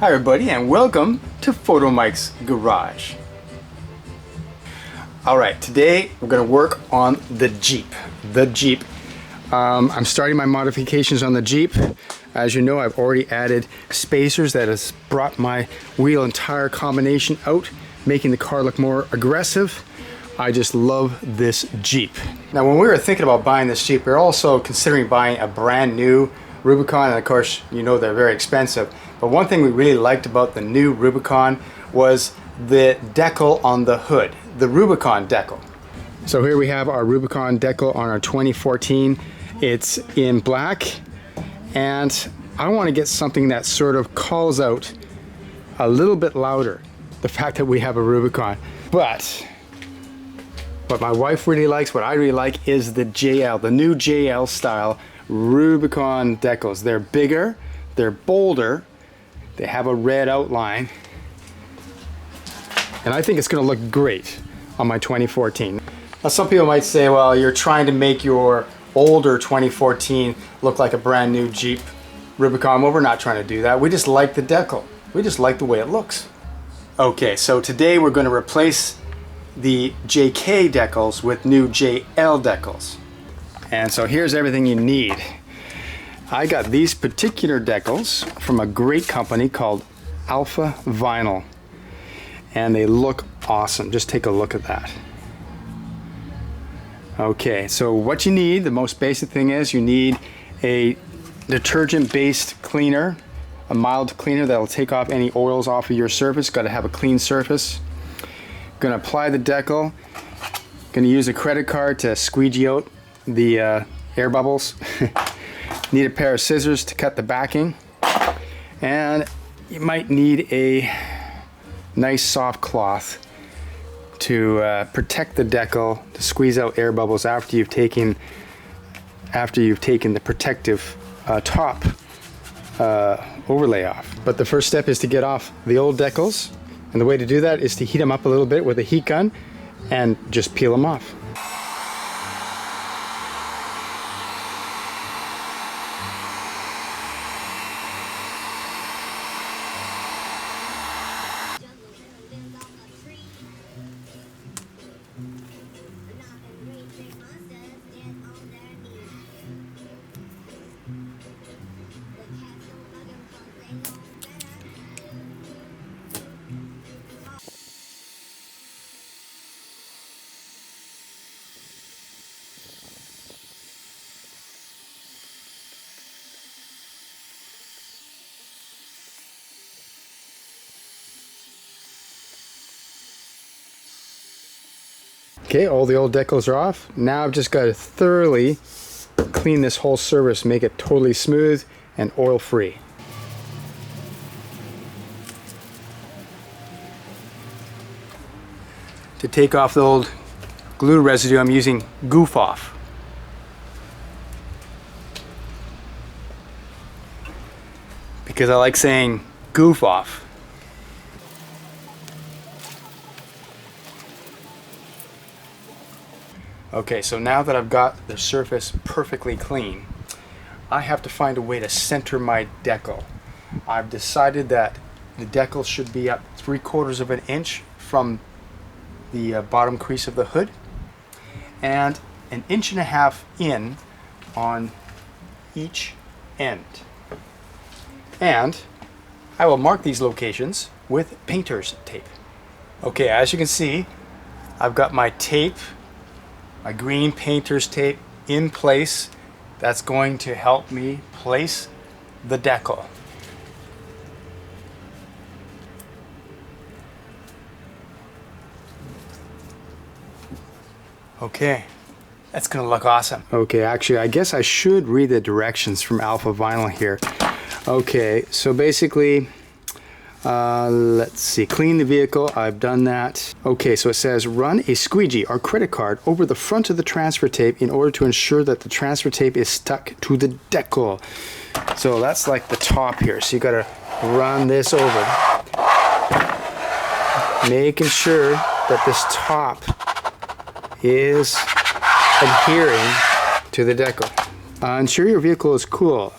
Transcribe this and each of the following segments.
Hi everybody and welcome to Photomikes Garage. Alright, today we're going to work on the Jeep. I'm starting my modifications on the Jeep. As you know, I've already added spacers that has brought my wheel and tire combination out, making the car look more aggressive. I just love this Jeep. Now when we were thinking about buying this Jeep, we were also considering buying a brand new Rubicon, and of course you know they're very expensive. But one thing we really liked about the new Rubicon was the decal on the hood, the Rubicon decal. So here we have our Rubicon decal on our 2014. It's in black, and I want to get something that sort of calls out a little bit louder the fact that we have a Rubicon. But what my wife really likes, what I really like, is the JL, the new JL style Rubicon decals. They're bigger, they're bolder, they have a red outline, and I think it's going to look great on my 2014. Now some people might say, well, you're trying to make your older 2014 look like a brand new Jeep Rubicon. Well, we're not trying to do that. We just like the decal. We just like the way it looks. Okay, so today we're going to replace the JK decals with new JL decals. And so here's everything you need. I got these particular decals from a great company called Alpha Vinyl, and they look awesome. Just take a look at that. Okay, so what you need, the most basic thing is you need a detergent-based cleaner, a mild cleaner that'll take off any oils off of your surface. Got to have a clean surface. Going to apply the decal. Going to use a credit card to squeegee out the air bubbles. Need a pair of scissors to cut the backing, and you might need a nice soft cloth to protect the decal, to squeeze out air bubbles after you've taken the protective top overlay off. But the first step is to get off the old decals, and the way to do that is to heat them up a little bit with a heat gun and just peel them off. Okay, all the old decals are off. Now I've just got to thoroughly clean this whole surface, make it totally smooth and oil-free. To take off the old glue residue, I'm using Goof Off. Because I like saying goof off. Okay, so now that I've got the surface perfectly clean, I have to find a way to center my decal. I've decided that the decal should be up 3/4 of an inch from the bottom crease of the hood, and 1.5 inches in on each end. And I will mark these locations with painter's tape. Okay, as you can see, I've got my tape, my green painter's tape in place. That's going to help me place the decal. Okay, that's gonna look awesome. Okay, actually I guess I should read the directions from Alpha Vinyl here. Okay, so basically, let's see, clean the vehicle, I've done that. Okay, so it says run a squeegee or credit card over the front of the transfer tape in order to ensure that the transfer tape is stuck to the decal. So that's like the top here, so you gotta run this over, making sure that this top is adhering to the decal. Ensure your vehicle is cool.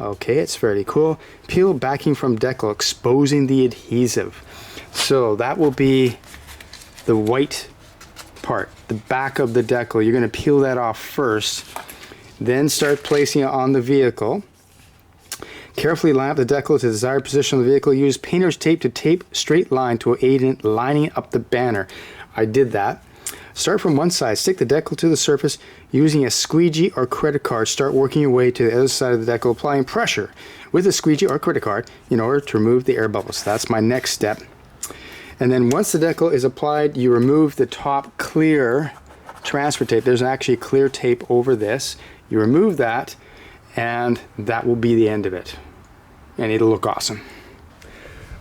Okay, it's fairly cool. Peel backing from decal, exposing the adhesive. So that will be the white part, the back of the decal. You're going to peel that off first, then start placing it on the vehicle. Carefully line up the decal to the desired position of the vehicle. Use painter's tape to tape straight line to aid in lining up the banner. I did that. Start from one side, stick the decal to the surface using a squeegee or credit card. Start working your way to the other side of the decal, applying pressure with a squeegee or credit card in order to remove the air bubbles. That's my next step. And then once the decal is applied, you remove the top clear transfer tape. There's actually clear tape over this. You remove that, and that will be the end of it. And it'll look awesome.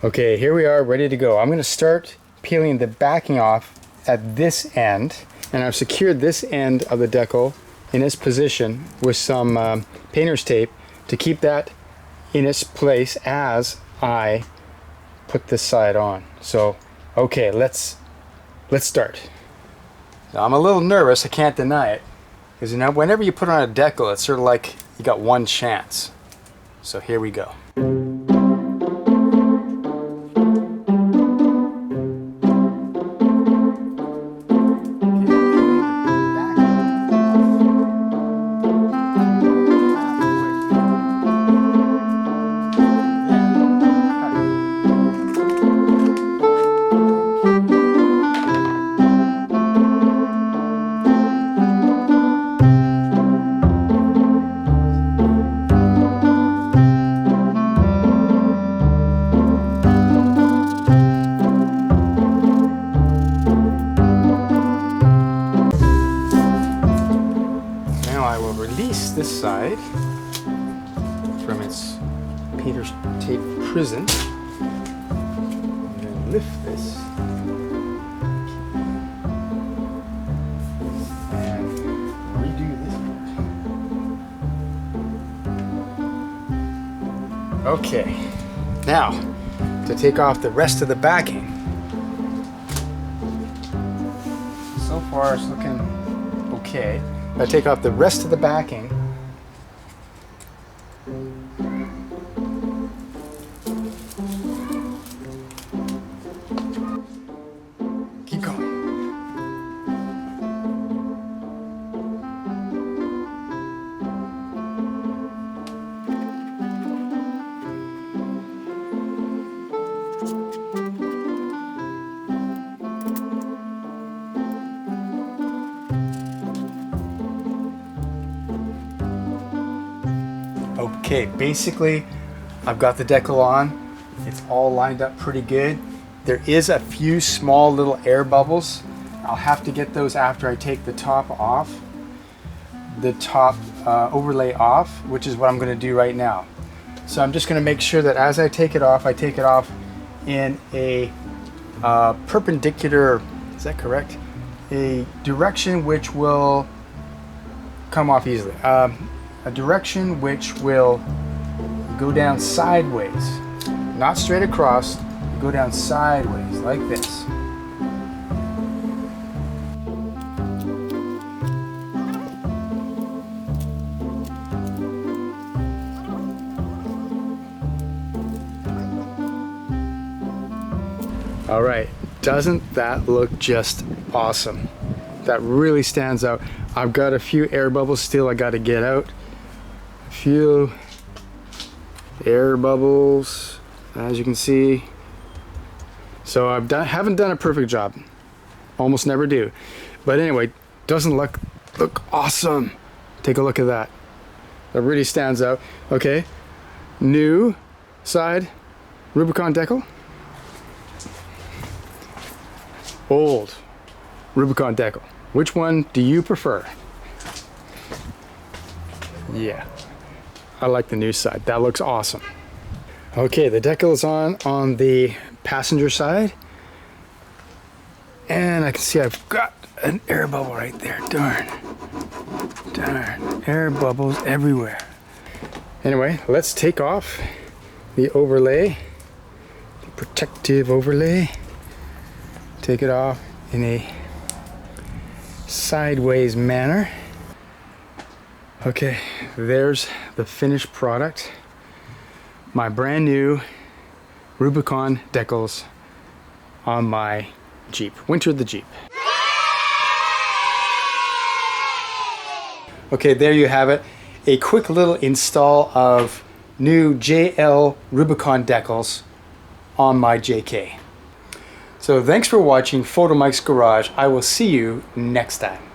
Okay, here we are, ready to go. I'm going to start peeling the backing off at this end, and I've secured this end of the decal in its position with some painter's tape to keep that in its place as I put this side on. So okay, let's start. Now, I'm a little nervous, I can't deny it, because you know, whenever you put on a decal, it's sort of like you got one chance. So here we go. This side from its painter's tape prison. I'm going to lift this and redo this part. Okay, now to take off the rest of the backing. So far it's looking okay. I take off the rest of the backing. Keep going. Okay, basically I've got the decal on. It's all lined up pretty good. There is a few small little air bubbles. I'll have to get those after I take the top off, the top overlay off, which is what I'm going to do right now. So I'm just going to make sure that as I take it off in a perpendicular, is that correct? A direction which will come off easily. A direction which will go down sideways, not straight across, go down sideways like this. All right, doesn't that look just awesome? That really stands out. I've got a few air bubbles still I got to get out. A few air bubbles, as you can see. So haven't done a perfect job. Almost never do. But anyway, doesn't look awesome. Take a look at that. That really stands out. Okay, new side Rubicon decal. Old Rubicon decal. Which one do you prefer? Yeah, I like the new side. That looks awesome. Okay, the decal is on the passenger side. And I can see I've got an air bubble right there. Darn. Air bubbles everywhere. Anyway, let's take off the overlay, the protective overlay. Take it off in a sideways manner. Okay, there's the finished product. my brand new Rubicon decals on my Jeep. Winter the Jeep. Okay, there you have it. A quick little install of new JL Rubicon decals on my JK. So thanks for watching Photomikes Garage. I will see you next time.